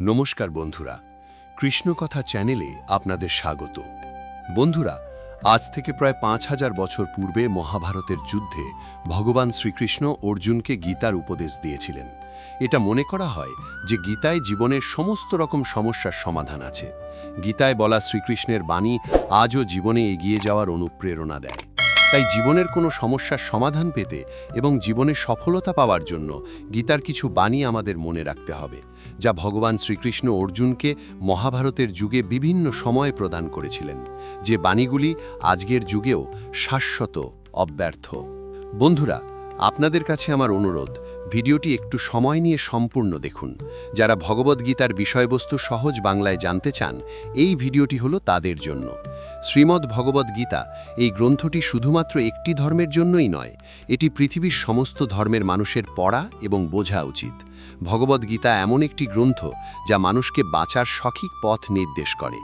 নমস্কার বন্ধুরা, কৃষ্ণকথা চ্যানেলে আপনাদের স্বাগত। বন্ধুরা, আজ থেকে প্রায় ৫,০০০ বছর পূর্বে মহাভারতের যুদ্ধে ভগবান শ্রীকৃষ্ণ অর্জুনকে গীতার উপদেশ দিয়েছিলেন। এটা মনে করা হয় যে গীতায় জীবনের সমস্ত রকম সমস্যার সমাধান আছে। গীতায় বলা শ্রীকৃষ্ণের বাণী আজও জীবনে এগিয়ে যাওয়ার অনুপ্রেরণা দেয়। তাই জীবনের কোনো সমস্যার সমাধান পেতে এবং জীবনে সফলতা পাওয়ার জন্য গীতার কিছু বাণী আমাদের মনে রাখতে হবে, যা ভগবান শ্রীকৃষ্ণ অর্জুনকে মহাভারতের যুগে বিভিন্ন সময়ে প্রদান করেছিলেন, যে বাণীগুলি আজকের যুগেও শাশ্বত, অব্যর্থ। বন্ধুরা, আপনাদের কাছে আমার অনুরোধ, ভিডিওটি একটু সময় নিয়ে সম্পূর্ণ দেখুন। যারা ভগবদ্গীতার বিষয়বস্তু সহজ বাংলায় জানতে চান, এই ভিডিওটি হলো তাদের জন্য। শ্রীমদ্ ভগবদ্গীতা এই গ্রন্থটি শুধুমাত্র একটি ধর্মের জন্যই নয়, এটি পৃথিবীর সমস্ত ধর্মের মানুষের পড়া এবং বোঝা উচিত। ভগবদ্গীতা এমন একটি গ্রন্থ যা মানুষকে বাঁচার সঠিক পথ নির্দেশ করে।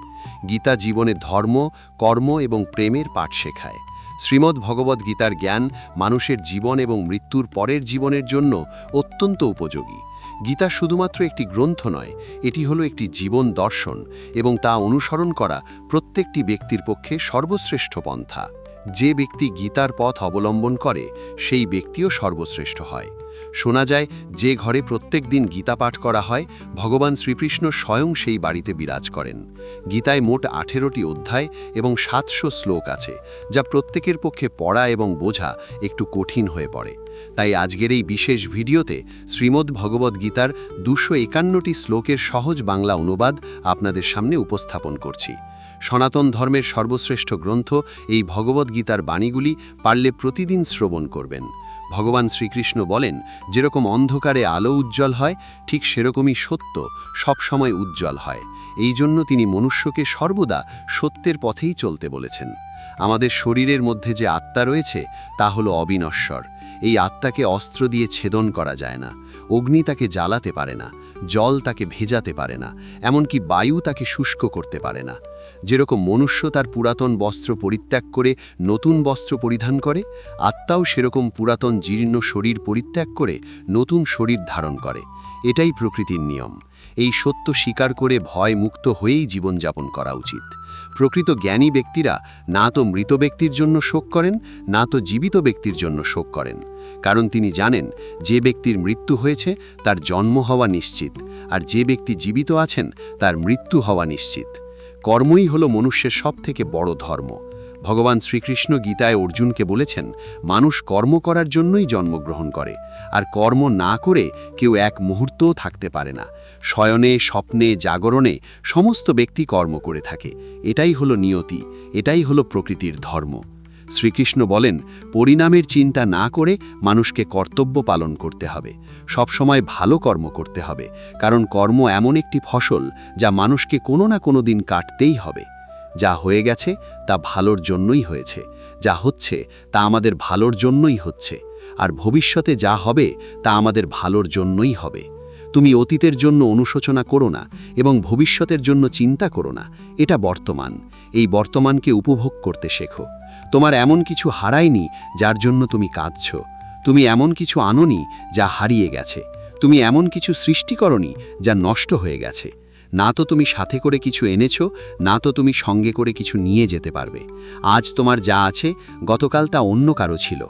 গীতা জীবনে ধর্ম, কর্ম এবং প্রেমের পাঠ শেখায়। শ্রীমদ্ ভগবদ্গীতার জ্ঞান মানুষের জীবন এবং মৃত্যুর পরের জীবনের জন্য অত্যন্ত উপযোগী। গীতা শুধুমাত্র একটি গ্রন্থ নয়, এটি হলো একটি জীবন দর্শন এবং তা অনুসরণ করা প্রত্যেকটি ব্যক্তির পক্ষে সর্বশ্রেষ্ঠ পন্থা। যে ব্যক্তি গীতার পথ অবলম্বন করে সেই ব্যক্তিও সর্বশ্রেষ্ঠ হয়। শোনা যায়, যে ঘরে প্রত্যেক দিন গীতা পাঠ করা হয়, ভগবান শ্রীকৃষ্ণ স্বয়ং সেই বাড়িতে বিরাজ করেন। গীতায় মোট 18টি অধ্যায় এবং 700 শ্লোক আছে, যা প্রত্যেকের পক্ষে পড়া এবং বোঝা একটু কঠিন হয়ে পড়ে। তাই আজকের এই বিশেষ ভিডিওতে শ্রীমদ্ ভগবদ্গীতার 251টি শ্লোকের সহজ বাংলা অনুবাদ আপনাদের সামনে উপস্থাপন করছি। সনাতন ধর্মের সর্বশ্রেষ্ঠ গ্রন্থ এই ভগবদ্গীতার বাণীগুলি পারলে প্রতিদিন শ্রবণ করবেন। ভগবান শ্রীকৃষ্ণ বলেন, যেরকম অন্ধকারে আলো উজ্জ্বল হয়, ঠিক সেরকমই সত্য সবসময় উজ্জ্বল হয়। এই জন্য তিনি মনুষ্যকে সর্বদা সত্যের পথেই চলতে বলেছেন। আমাদের শরীরের মধ্যে যে আত্মা রয়েছে তা হলো অবিনশ্বর। এই আত্মাকে অস্ত্র দিয়ে ছেদন করা যায় না। অগ্নি তাকে জ্বালাতে পারে না, জল তাকে ভেজাতে পারে না, এমনকি বায়ু তাকে শুষ্ক করতে পারে না। যেরকম মনুষ্য তার পুরাতন বস্ত্র পরিত্যাগ করে নতুন বস্ত্র পরিধান করে, আত্মাও সেরকম পুরাতন জীর্ণ শরীর পরিত্যাগ করে নতুন শরীর ধারণ করে। এটাই প্রকৃতির নিয়ম। এই সত্য স্বীকার করে ভয় মুক্ত হয়েই জীবনযাপন করা উচিত। প্রকৃত জ্ঞানী ব্যক্তিরা না তো মৃত ব্যক্তির জন্য শোক করেন, না তো জীবিত ব্যক্তির জন্য শোক করেন, কারণ তিনি জানেন যে ব্যক্তির মৃত্যু হয়েছে তার জন্ম হওয়া নিশ্চিত, আর যে ব্যক্তি জীবিত আছেন তার মৃত্যু হওয়া নিশ্চিত। কর্মই হলো মনুষ্যের সবথেকে বড় ধর্ম। ভগবান শ্রীকৃষ্ণ গীতায় অর্জুনকে বলেছেন, মানুষ কর্ম করার জন্যই জন্মগ্রহণ করে, আর কর্ম না করে কেউ এক মুহূর্তও থাকতে পারে না। শয়নে, স্বপ্নে, জাগরণে সমস্ত ব্যক্তি কর্ম করে থাকে। এটাই হলো নিয়তি, এটাই হলো প্রকৃতির ধর্ম। শ্রীকৃষ্ণ বলেন, পরিণামের চিন্তা না করে মানুষকে কর্তব্য পালন করতে হবে। সবসময় ভালো কর্ম করতে হবে, কারণ কর্ম এমন একটি ফসল যা মানুষকে কোনো না কোনো দিন কাটতেই হবে। যা হয়ে গেছে তা ভালোর জন্যই হয়েছে, যা হচ্ছে তা আমাদের ভালোর জন্যই হচ্ছে, আর ভবিষ্যতে যা হবে তা আমাদের ভালোর জন্যই হবে। তুমি অতীতের জন্য অনুশোচনা করো না এবং ভবিষ্যতের জন্য চিন্তা করো না। এটা বর্তমান। এই বর্তমানকে উপভোগ করতে শেখো। তোমার এমন কিছু হারায়নি যার জন্য তুমি কাঁদছ। তুমি এমন কিছু আনোনি যা হারিয়ে গেছে। তুমি এমন কিছু সৃষ্টি করনি যা নষ্ট হয়ে গেছে। না তো তুমি সাথে করে কিছু এনেছো, না তো তুমি সঙ্গে করে কিছু নিয়ে যেতে পারবে। আজ তোমার যা আছে, গতকাল তা অন্য কারো ছিল,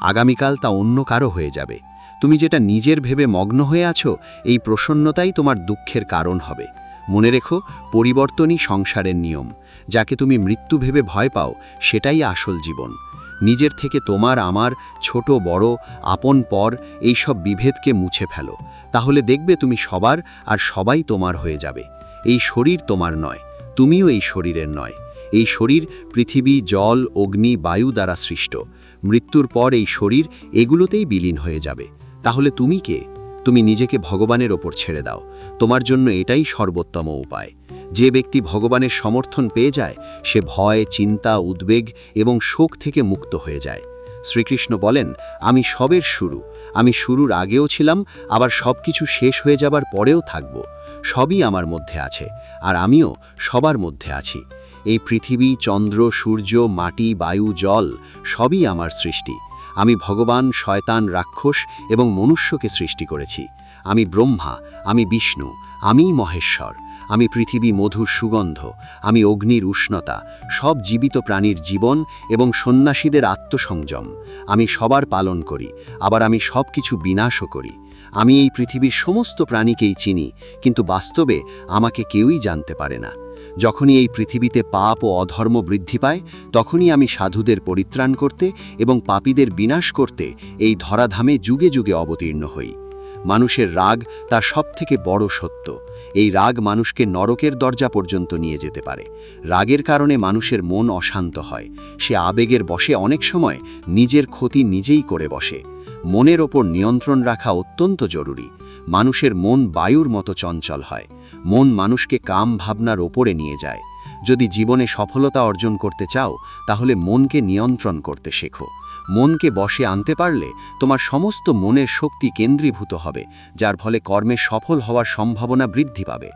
আগামীকাল তা অন্য কারো হয়ে যাবে। তুমি যেটা নিজের ভেবে মগ্ন হয়ে আছো, এই প্রসন্নতাই তোমার দুঃখের কারণ হবে। মনে রেখো, পরিবর্তনই সংসারের নিয়ম। যাকে তুমি মৃত্যু ভেবে ভয় পাও, সেটাই আসল জীবন। নিজের থেকে তোমার, আমার, ছোট বড়, আপন পর এই সব বিভেদকে মুছে ফেলো। তাহলে দেখবে তুমি সবার, আর সবাই তোমার হয়ে যাবে। এই শরীর তোমার নয়, তুমিও এই শরীরের নয়। এই শরীর পৃথিবী, জল, অগ্নি, বায়ু দ্বারা সৃষ্ট। মৃত্যুর পর এই শরীর এগুলোতেই বিলীন হয়ে যাবে। তাহলে তুমি কে? তুমি নিজেকে ভগবানের ওপর ছেড়ে দাও। তোমার জন্য এটাই সর্বোত্তম উপায়। যে ব্যক্তি ভগবানের সমর্থন পেয়ে যায়, সে ভয়, চিন্তা, উদ্বেগ এবং শোক থেকে মুক্ত হয়ে যায়। শ্রীকৃষ্ণ বলেন, আমি সবের শুরু। আমি শুরুর আগেও ছিলাম, আবার সব কিছু শেষ হয়ে যাবার পরেও থাকব। সবই আমার মধ্যে আছে, আর আমিও সবার মধ্যে আছি। এই পৃথিবী, চন্দ্র, সূর্য, মাটি, বায়ু, জল সবই আমার সৃষ্টি। আমি ভগবান, শয়তান, রাক্ষস এবং মনুষ্যকে সৃষ্টি করেছি। আমি ব্রহ্মা, আমি বিষ্ণু, আমিই মহেশ্বর, আমি পৃথিবী মধুর সুগন্ধ, আমি অগ্নির উষ্ণতা, সব জীবিত প্রাণীর জীবন এবং সন্ন্যাসীদের আত্মসংযম। আমি সবার পালন করি, আবার আমি সব কিছু বিনাশও করি। আমি এই পৃথিবীর সমস্ত প্রাণীকেই চিনি, কিন্তু বাস্তবে আমাকে কেউই জানতে পারে না। যখনই এই পৃথিবীতে পাপ ও অধর্ম বৃদ্ধি পায়, তখনই আমি সাধুদের পরিত্রাণ করতে এবং পাপীদের বিনাশ করতে এই ধরাধামে যুগে যুগে অবতীর্ণ হই। মানুষের রাগ তার সবথেকে বড় সত্য। এই রাগ মানুষকে নরকের দরজা পর্যন্ত নিয়ে যেতে পারে। রাগের কারণে মানুষের মন অশান্ত হয়, সে আবেগের বশে অনেক সময় নিজের ক্ষতি নিজেই করে বসে। মনের ওপর নিয়ন্ত্রণ রাখা অত্যন্ত জরুরি। মানুষের মন বায়ুর মতো চঞ্চল হয়। মন মানুষকে কাম ভাবনার ওপরে নিয়ে যায়। যদি জীবনে সফলতা অর্জন করতে চাও, তাহলে মনকে নিয়ন্ত্রণ করতে শেখো। মনকে বশে আনতে পারলে তোমার সমস্ত মনের শক্তি কেন্দ্রীভূত হবে, যার ফলে কর্মে সফল হওয়ার সম্ভাবনা বৃদ্ধি পাবে।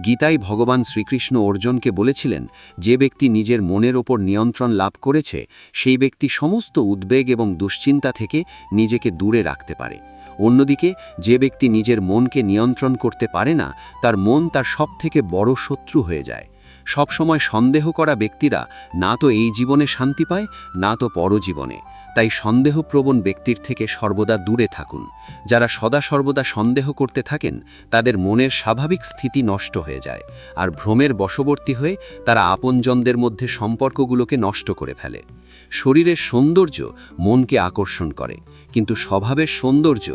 গীতায় ভগবান শ্রীকৃষ্ণ অর্জুনকে বলেছিলেন, যে ব্যক্তি নিজের মনের ওপর নিয়ন্ত্রণ লাভ করেছে, সেই ব্যক্তি সমস্ত উদ্বেগ এবং দুশ্চিন্তা থেকে নিজেকে দূরে রাখতে পারে। অন্যদিকে যে ব্যক্তি নিজের মনকে নিয়ন্ত্রণ করতে পারে না, তার মন তার সবথেকে বড় শত্রু হয়ে যায়। সবসময় সন্দেহ করা ব্যক্তিরা না তো এই জীবনে শান্তি পায়, না তো পরজীবনে। তাই সন্দেহপ্রবণ ব্যক্তির থেকে সর্বদা দূরে থাকুন। যারা সদা সর্বদা সন্দেহ করতে থাকেন, তাদের মনের স্বাভাবিক স্থিতি নষ্ট হয়ে যায়, আর ভ্রমের বশবর্তী হয়ে তারা আপনজনদের মধ্যে সম্পর্কগুলোকে নষ্ট করে ফেলে। শরীরের সৌন্দর্য মনকে আকর্ষণ করে, কিন্তু স্বভাবের সৌন্দর্য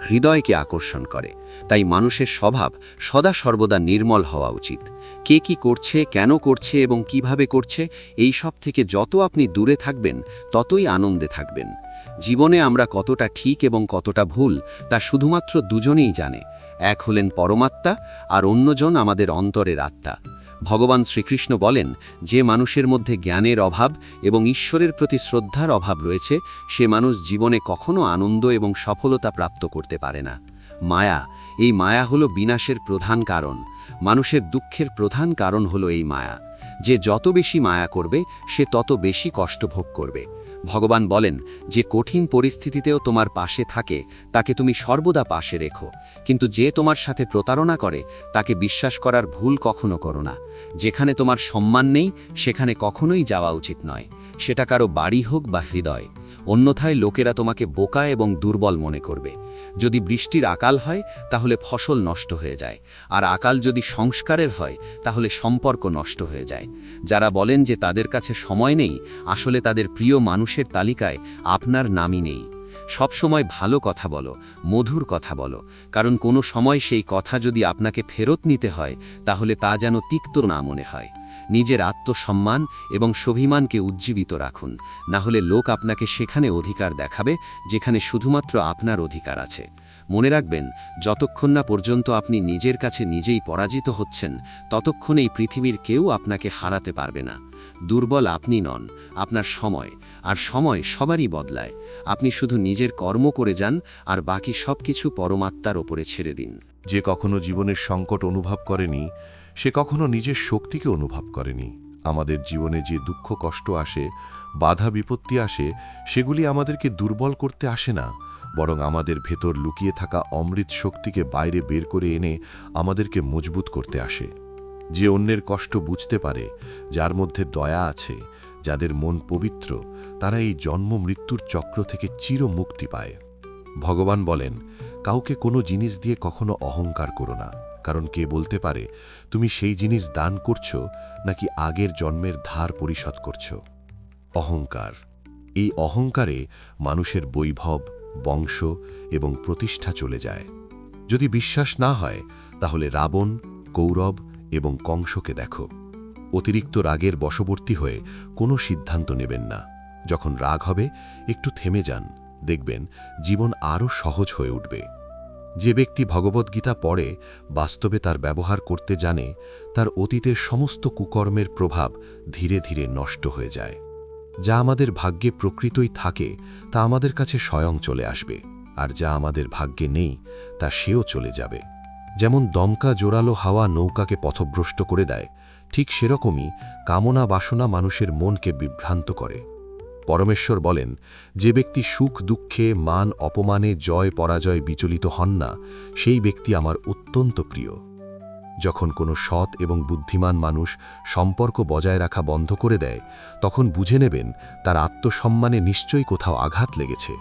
হৃদয়কে আকর্ষণ করে। তাই মানুষের স্বভাব সদা সর্বদা নির্মল হওয়া উচিত। কে কি করছে, কেন করছে এবং কিভাবে করছে, এই সব থেকে যত আপনি দূরে থাকবেন, ততই আনন্দে থাকবেন। জীবনে আমরা কতটা ঠিক এবং কতটা ভুল, তা শুধুমাত্র দুজনেই জানে। এক হলেন পরমাত্মা, আর অন্যজন আমাদের অন্তরের আত্মা। ভগবান শ্রীকৃষ্ণ বলেন, যে মানুষের মধ্যে জ্ঞানের অভাব এবং ঈশ্বরের প্রতি শ্রদ্ধার অভাব রয়েছে, সে মানুষ জীবনে কখনো আনন্দ এবং সফলতা প্রাপ্ত করতে পারে না। মায়া, এই মায়া হলো বিনাশের প্রধান কারণ। মানুষের দুঃখের প্রধান কারণ হলো এই মায়া। যে যত বেশি মায়া করবে, সে তত বেশি কষ্ট ভোগ করবে। ভগবান বলেন, যে কঠিন পরিস্থিতিতেও তোমার পাশে থাকে, তাকে তুমি সর্বদা পাশে রেখো, কিন্তু যে তোমার সাথে প্রতারণা করে, তাকে বিশ্বাস করার ভুল কখনো করো না। যেখানে তোমার সম্মান নেই, সেখানে কখনোই যাওয়া উচিত নয়, সেটা কারো বাড়ি হোক বা হৃদয়। অন্যথায় লোকেরা তোমাকে বোকা এবং দুর্বল মনে করবে। যদি বৃষ্টির আকাল হয়, তাহলে ফসল নষ্ট হয়ে যায়, আর আকাল যদি সংস্কারের হয়, তাহলে সম্পর্ক নষ্ট হয়ে যায়। যারা বলেন যে তাদের কাছে সময় নেই, আসলে তাদের প্রিয় মানুষের তালিকায় আপনার নামই নেই। সবসময় ভালো কথা বলো, মধুর কথা বলো, কারণ কোনো সময় সেই কথা যদি আপনাকে ফেরত নিতে হয়, তাহলে তা যেন তিক্ত না মনে হয়। নিজের আত্মসম্মান এবং স্বাভিমানকে উজ্জীবিত রাখুন, না হলে লোক আপনাকে সেখানে অধিকার দেখাবে যেখানে শুধুমাত্র আপনার অধিকার আছে। মনে রাখবেন, যতক্ষণ না পর্যন্ত আপনি নিজের কাছে নিজেই পরাজিত হচ্ছেন, ততক্ষণ এই পৃথিবীর কেউ আপনাকে হারাতে পারবে না। দুর্বল আপনি নন, আপনার সময়, আর সময় সবারই বদলায়। আপনি শুধু নিজের কর্ম করে যান, আর বাকি সবকিছু পরমাত্মার ওপরে ছেড়ে দিন। যে কখনো জীবনের সংকট অনুভব করেনি, সে কখনো নিজের শক্তিকে অনুভব করেনি। আমাদের জীবনে যে দুঃখ কষ্ট আসে, বাধা বিপত্তি আসে, সেগুলি আমাদেরকে দুর্বল করতে আসে না, বরং আমাদের ভেতর লুকিয়ে থাকা অমৃত শক্তিকে বাইরে বের করে এনে আমাদেরকে মজবুত করতে আসে। যে অন্যের কষ্ট বুঝতে পারে, যার মধ্যে দয়া আছে, যাদের মন পবিত্র, তারা এই জন্ম মৃত্যুর চক্র থেকে চির মুক্তি পায়। ভগবান বলেন, কাউকে কোনো জিনিস দিয়ে কখনো অহংকার করো না, কারণ কে বলতে পারে তুমি সেই জিনিস দান করছো নাকি আগের জন্মের ধার পরিশোধ করছো। অহংকার, এই অহংকারে মানুষের বৈভব, বংশ এবং প্রতিষ্ঠা চলে যায়। যদি বিশ্বাস না হয়, তাহলে রাবণ, কৌরব এবং কংসকে দেখো। অতিরিক্ত রাগের বশবর্তী হয়ে কোনো সিদ্ধান্ত নেবেন না। যখন রাগ হবে, একটু থেমে যান, দেখবেন জীবন আরও সহজ হয়ে উঠবে। যে ব্যক্তি ভগবদ্গীতা পড়ে, বাস্তবে তার ব্যবহার করতে জানে, তার অতীতের সমস্ত কুকর্মের প্রভাব ধীরে ধীরে নষ্ট হয়ে যায়। যা আমাদের ভাগ্যে প্রকৃতই থাকে, তা আমাদের কাছে স্বয়ং চলে আসবে, আর যা আমাদের ভাগ্যে নেই, তা সেও চলে যাবে। যেমন দমকা জোরালো হাওয়া নৌকাকে পথভ্রষ্ট করে দেয়, ঠিক সেরকমই কামনা বাসনা মানুষের মনকে বিভ্রান্ত করে। পরমেশ্বর বলেন, যে ব্যক্তি সুখ দুঃখে, মান অপমানে, জয় পরাজয় বিচলিত হন না, সেই ব্যক্তি আমার অত্যন্ত প্রিয়। যখন কোনো সৎ এবং বুদ্ধিমান মানুষ সম্পর্ক বজায় রাখা বন্ধ করে দেয়, তখন বুঝে নেবেন তার আত্মসম্মানে নিশ্চয়ই কোথাও আঘাত লেগেছে।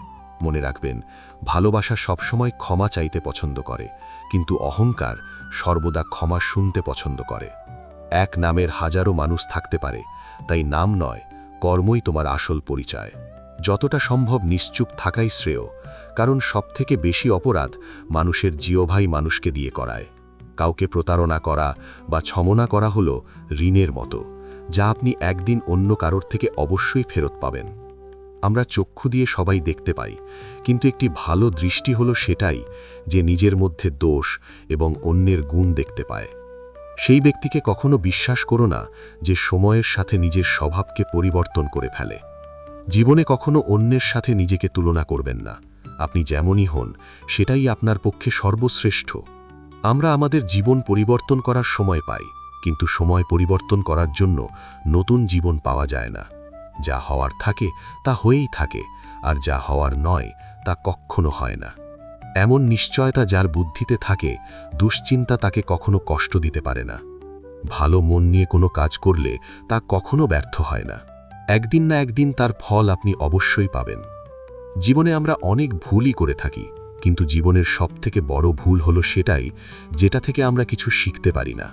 মনে রাখবেন, ভালোবাসা সবসময় ক্ষমা চাইতে পছন্দ করে, কিন্তু অহংকার সর্বদা ক্ষমা শুনতে পছন্দ করে। এক নামের হাজারো মানুষ থাকতে পারে, তাই নাম নয়, কর্মই তোমার আসল পরিচয়। যতটা সম্ভব নিশ্চুপ থাকাই শ্রেয়, কারণ সবথেকে বেশি অপরাধ মানুষের জিহ্বাই মানুষকে দিয়ে করায়। কাউকে প্রতারণা করা বা ছলনা করা হলো ঋণের মতো, যা আপনি একদিন অন্য কারোর থেকে অবশ্যই ফেরত পাবেন। আমরা চক্ষু দিয়ে সবাই দেখতে পাই, কিন্তু একটি ভালো দৃষ্টি হলো সেটাই যে নিজের মধ্যে দোষ এবং অন্যের গুণ দেখতে পায়। সেই ব্যক্তিকে কখনো বিশ্বাস করো না যে সময়ের সাথে নিজের স্বভাবকে পরিবর্তন করে ফেলে। জীবনে কখনো অন্যের সাথে নিজেকে তুলনা করবেন না। আপনি যেমনই হন, সেটাই আপনার পক্ষে সর্বশ্রেষ্ঠ। আমরা আমাদের জীবন পরিবর্তন করার সময় পাই, কিন্তু সময় পরিবর্তন করার জন্য নতুন জীবন পাওয়া যায় না। যা হওয়ার থাকে তা হয়েই থাকে, আর যা হওয়ার নয় তা কখনো হয় না। এমন নিশ্চয়তা যার বুদ্ধিতে থাকে, দুশ্চিন্তা তাকে কখনো কষ্ট দিতে পারে না। ভালো মন নিয়ে কোনো কাজ করলে তা কখনো ব্যর্থ হয় না। একদিন না একদিন তার ফল আপনি অবশ্যই পাবেন। জীবনে আমরা অনেক ভুলই করে থাকি, কিন্তু জীবনের সবথেকে বড় ভুল হলো সেটাই যেটা থেকে আমরা কিছু শিখতে পারি না।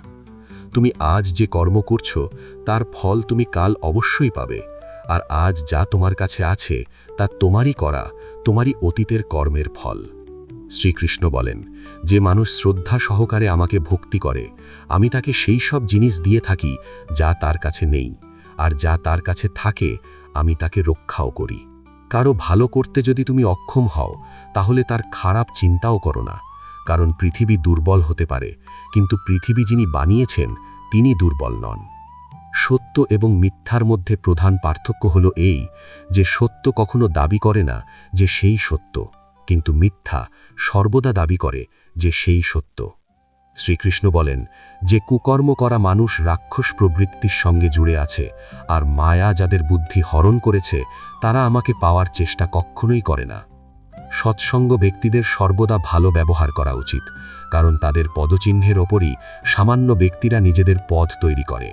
তুমি আজ যে কর্ম করছো তার ফল তুমি কাল অবশ্যই পাবে, আর আজ যা তোমার কাছে আছে তা তোমারই করা, তোমারই অতীতের কর্মের ফল। শ্রীকৃষ্ণ বলেন, যে মানুষ শ্রদ্ধা সহকারে আমাকে ভক্তি করে, আমি তাকে সেই সব জিনিস দিয়ে থাকি যা তার কাছে নেই, আর যা তার কাছে থাকে আমি তাকে রক্ষাও করি। কারো ভালো করতে যদি তুমি অক্ষম হও, তাহলে তার খারাপ চিন্তাও করো না, কারণ পৃথিবী দুর্বল হতে পারে, কিন্তু পৃথিবী যিনি বানিয়েছেন তিনি দুর্বল নন। সত্য এবং মিথ্যার মধ্যে প্রধান পার্থক্য হলো এই যে সত্য কখনো দাবি করে না যে সেই সত্য, কিন্তু মিথ্যা সর্বদা দাবি করে যে সেই সত্য। শ্রীকৃষ্ণ বলেন, যে কুকর্ম করা মানুষ রাক্ষস প্রবৃত্তির সঙ্গে জুড়ে আছে, আর মায়া যাদের বুদ্ধি হরণ করেছে তারা আমাকে পাওয়ার চেষ্টা কখনোই করে না। সৎসঙ্গ ব্যক্তিদের সর্বদা ভালো ব্যবহার করা উচিত, কারণ তাদের পদচিহ্নের ওপরই সামান্য ব্যক্তিরা নিজেদের পথ তৈরি করে।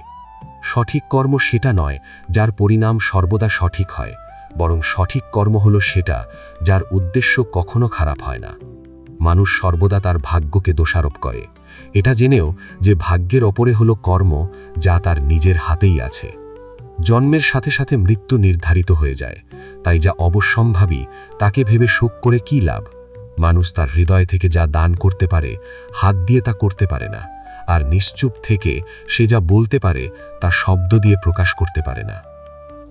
সঠিক কর্ম সেটা নয় যার পরিণাম সর্বদা সঠিক হয়, বরং সঠিক কর্ম হলো সেটা যার উদ্দেশ্য কখনো খারাপ হয় না। মানুষ সর্বদা তার ভাগ্যকে দোষারোপ করে, এটা জেনেও যে ভাগ্যের ওপরে হলো কর্ম যা তার নিজের হাতেই আছে। জন্মের সাথে সাথে মৃত্যু নির্ধারিত হয়ে যায়, তাই যা অবশ্যম্ভাবী তাকে ভেবে শোক করে কী লাভ। মানুষ তার হৃদয় থেকে যা দান করতে পারে, হাত দিয়ে তা করতে পারে না, আর নিশ্চুপ থেকে সে যা বলতে পারে তা শব্দ দিয়ে প্রকাশ করতে পারে না।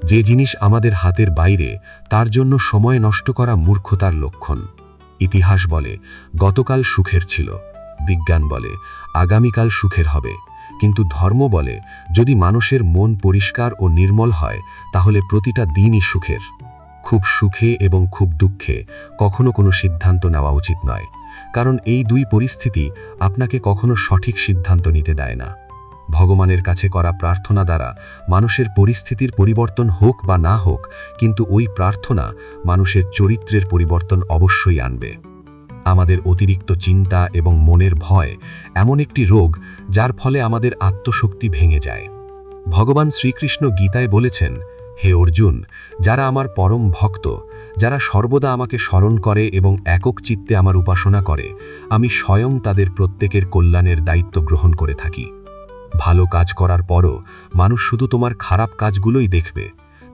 যে জিনিস আমাদের হাতের বাইরে, তার জন্য সময় নষ্ট করা মূর্খতার লক্ষণ। ইতিহাস বলে গতকাল সুখের ছিল, বিজ্ঞান বলে আগামীকাল সুখের হবে, কিন্তু ধর্ম বলে যদি মানুষের মন পরিষ্কার ও নির্মল হয় তাহলে প্রতিটা দিনই সুখের। খুব সুখে এবং খুব দুঃখে কখনো কোনো সিদ্ধান্ত নেওয়া উচিত নয়, কারণ এই দুই পরিস্থিতি আপনাকে কখনো সঠিক সিদ্ধান্ত নিতে দেয় না। ভগবানের কাছে করা প্রার্থনা দ্বারা মানুষের পরিস্থিতির পরিবর্তন হোক বা না হোক, কিন্তু ওই প্রার্থনা মানুষের চরিত্রের পরিবর্তন অবশ্যই আনবে। আমাদের অতিরিক্ত চিন্তা এবং মনের ভয় এমন একটি রোগ যার ফলে আমাদের আত্মশক্তি ভেঙে যায়। ভগবান শ্রীকৃষ্ণ গীতায় বলেছেন, হে অর্জুন, যারা আমার পরম ভক্ত, যারা সর্বদা আমাকে স্মরণ করে এবং একক চিত্তে আমার উপাসনা করে, আমি স্বয়ং তাদের প্রত্যেকের কল্যাণের দায়িত্ব গ্রহণ করে থাকি। ভালো কাজ করার পরও মানুষ শুধু তোমার খারাপ কাজগুলোই দেখবে,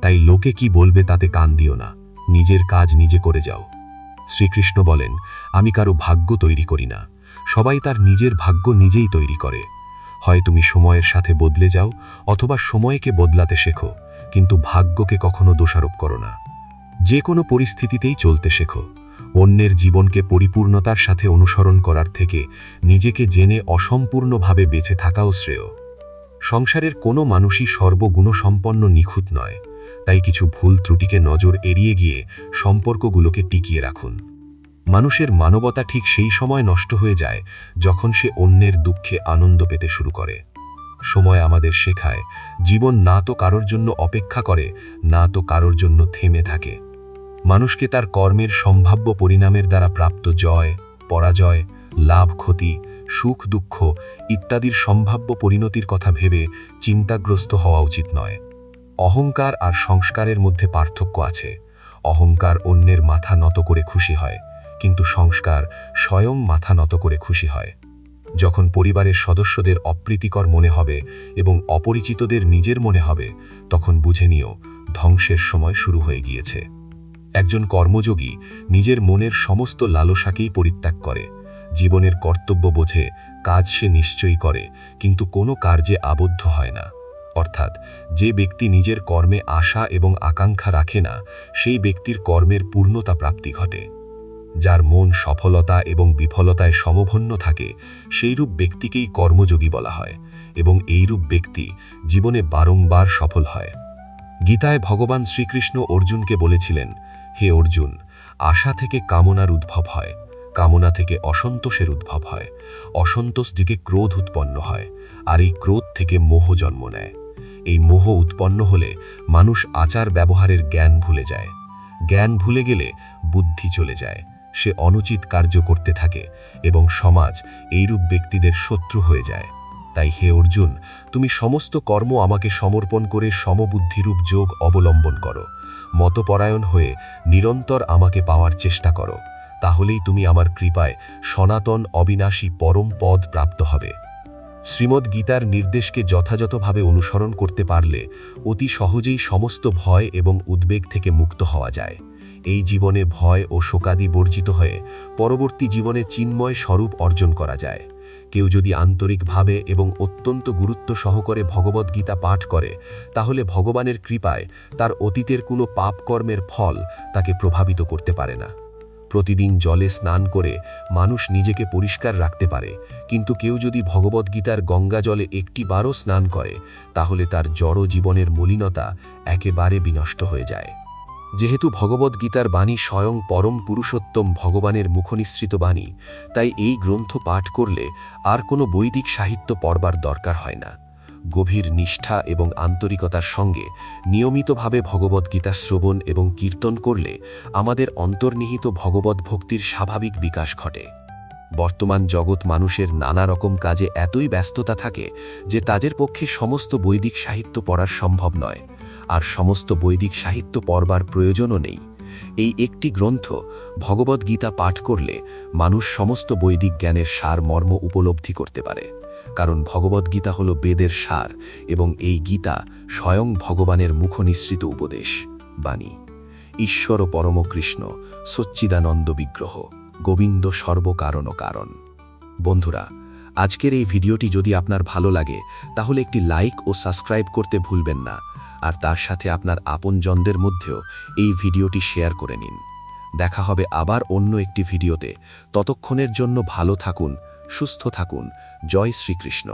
তাই লোকে কি বলবে তাতে কান দিও না, নিজের কাজ নিজে করে যাও। শ্রীকৃষ্ণ বলেন, আমি কারো ভাগ্য তৈরি করি না, সবাই তার নিজের ভাগ্য নিজেই তৈরি করে। হয় তুমি সময়ের সাথে বদলে যাও, অথবা সময়কে বদলাতে শেখো, কিন্তু ভাগ্যকে কখনো দোষারোপ করো না। যে কোনো পরিস্থিতিতেই চলতে শেখো। অন্যের জীবনকে পরিপূর্ণতার সাথে অনুসরণ করার থেকে নিজেকে জেনে অসম্পূর্ণভাবে বেঁচে থাকাও শ্রেয়। সংসারের কোনো মানুষই সর্বগুণসম্পন্ন নিখুঁত নয়, তাই কিছু ভুল ত্রুটিকে নজর এড়িয়ে গিয়ে সম্পর্কগুলোকে টিকিয়ে রাখুন। মানুষের মানবতা ঠিক সেই সময় নষ্ট হয়ে যায় যখন সে অন্যের দুঃখে আনন্দ পেতে শুরু করে। সময় আমাদের শেখায়, জীবন না তো কারোর জন্য অপেক্ষা করে, না তো কারোর জন্য থেমে থাকে। মানুষকে তার কর্মের সম্ভাব্য পরিণামের দ্বারা প্রাপ্ত জয়, পরাজয়, লাভ, ক্ষতি সুখ দুঃখ ইত্যাদির সম্ভাব্য পরিণতির কথা ভেবে চিন্তাগ্রস্ত হওয়া উচিত নয়। অহংকার আর সংস্কারের মধ্যে পার্থক্য আছে। অহংকার অন্যের মাথা নত করে খুশি হয়, কিন্তু সংস্কার স্বয়ং মাথা নত করে খুশি হয়। যখন পরিবারের সদস্যদের অপ্রীতিকর মনে হবে এবং অপরিচিতদের নিজের মনে হবে, তখন বুঝে নিও ধ্বংসের সময় শুরু হয়ে গিয়েছে। একজন কর্মযোগী নিজের মনের সমস্ত লালসাকেই পরিত্যাগ করে। জীবনের কর্তব্য বোঝে কাজ সে নিশ্চয়ই করে, কিন্তু কোনো কার্যে আবদ্ধ হয় না। অর্থাৎ যে ব্যক্তি নিজের কর্মে আশা এবং আকাঙ্ক্ষা রাখে না, সেই ব্যক্তির কর্মের পূর্ণতা প্রাপ্তি ঘটে। যার মন সফলতা এবং বিফলতায় সমভন্য থাকে, সেইরূপ ব্যক্তিকেই কর্মযোগী বলা হয়, এবং এইরূপ ব্যক্তি জীবনে বারংবার সফল হয়। গীতায় ভগবান শ্রীকৃষ্ণ অর্জুনকে বলেছিলেন, হে অর্জুন, আশা থেকে কামনার উদ্ভব হয়, কামনা থেকে অসন্তোষের উদ্ভব হয়, অসন্তোষ থেকে ক্রোধ উৎপন্ন হয়, আর এই ক্রোধ থেকে মোহ জন্ম নেয়। এই মোহ উৎপন্ন হলে মানুষ আচার ব্যবহারের জ্ঞান ভুলে যায়। জ্ঞান ভুলে গেলে বুদ্ধি চলে যায়, সে অনুচিত কার্য করতে থাকে এবং সমাজ এইরূপ ব্যক্তিদের শত্রু হয়ে যায়। তাই হে অর্জুন, তুমি সমস্ত কর্ম আমাকে সমর্পণ করে সমবুদ্ধিরূপ যোগ অবলম্বন করো। মতপরায়ণ হয়ে নিরন্তর আমাকে পাওয়ার চেষ্টা করো, তাহলেই তুমি আমার কৃপায় সনাতন অবিনাশী পরম পদ প্রাপ্ত হবে। শ্রীমদ্ গীতার নির্দেশকে যথাযথভাবে অনুসরণ করতে পারলে অতি সহজেই সমস্ত ভয় এবং উদ্বেগ থেকে মুক্ত হওয়া যায়। এই জীবনে ভয় ও শোকাদি বর্জিত হয়ে পরবর্তী জীবনে চিন্ময় স্বরূপ অর্জন করা যায়। কেউ যদি আন্তরিকভাবে এবং অত্যন্ত গুরুত্ব সহকারে ভগবদ্গীতা পাঠ করে, তাহলে ভগবানের কৃপায় তার অতীতের কোনো পাপকর্মের ফল তাকে প্রভাবিত করতে পারে না। প্রতিদিন জলে স্নান করে মানুষ নিজেকে পরিষ্কার রাখতে পারে, কিন্তু কেউ যদি ভগবদ্গীতার গঙ্গা জলে একটিবারও স্নান করে, তাহলে তার জড় জীবনের মলিনতা একেবারে বিনষ্ট হয়ে যায়। যেহেতু ভগবদ্গীতার বাণী স্বয়ং পরম পুরুষোত্তম ভগবানের মুখনিসৃত বাণী, তাই এই গ্রন্থ পাঠ করলে আর কোনো বৈদিক সাহিত্য পড়বার দরকার হয় না। গভীর নিষ্ঠা এবং আন্তরিকতার সঙ্গে নিয়মিতভাবে ভগবদ্গীতা শ্রবণ এবং কীর্তন করলে আমাদের অন্তর্নিহিত ভগবদ্ ভক্তির স্বাভাবিক বিকাশ ঘটে। বর্তমান জগৎ মানুষের নানা রকম কাজে এতই ব্যস্ততা থাকে যে তাদের পক্ষে সমস্ত বৈদিক সাহিত্য পড়ার সম্ভব নয়, আর সমস্ত বৈদিক সাহিত্য পড়বার প্রয়োজনও নেই। এই একটি গ্রন্থ ভগবদ্গীতা পাঠ করলে মানুষ সমস্ত বৈদিক জ্ঞানের সার মর্ম উপলব্ধি করতে পারে, কারণ ভগবদ্গীতা হল বেদের সার এবং এই গীতা স্বয়ং ভগবানের মুখনিসৃত উপদেশ বাণী। ঈশ্বর পরম কৃষ্ণ সচ্চিদানন্দ বিগ্রহ গোবিন্দ সর্বকারণ কারণ। বন্ধুরা, আজকের এই ভিডিওটি যদি আপনার ভালো লাগে, তাহলে একটি লাইক ও সাবস্ক্রাইব করতে ভুলবেন না, আর তার সাথে আপনার আপনজনদের মধ্যেও এই ভিডিওটি শেয়ার করে নিন। দেখা হবে আবার অন্য একটি ভিডিওতে। ততক্ষণের জন্য ভালো থাকুন, সুস্থ থাকুন। জয় শ্রীকৃষ্ণ।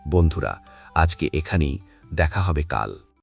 বন্ধুরা, আজকে এখানেই, দেখা হবে কাল।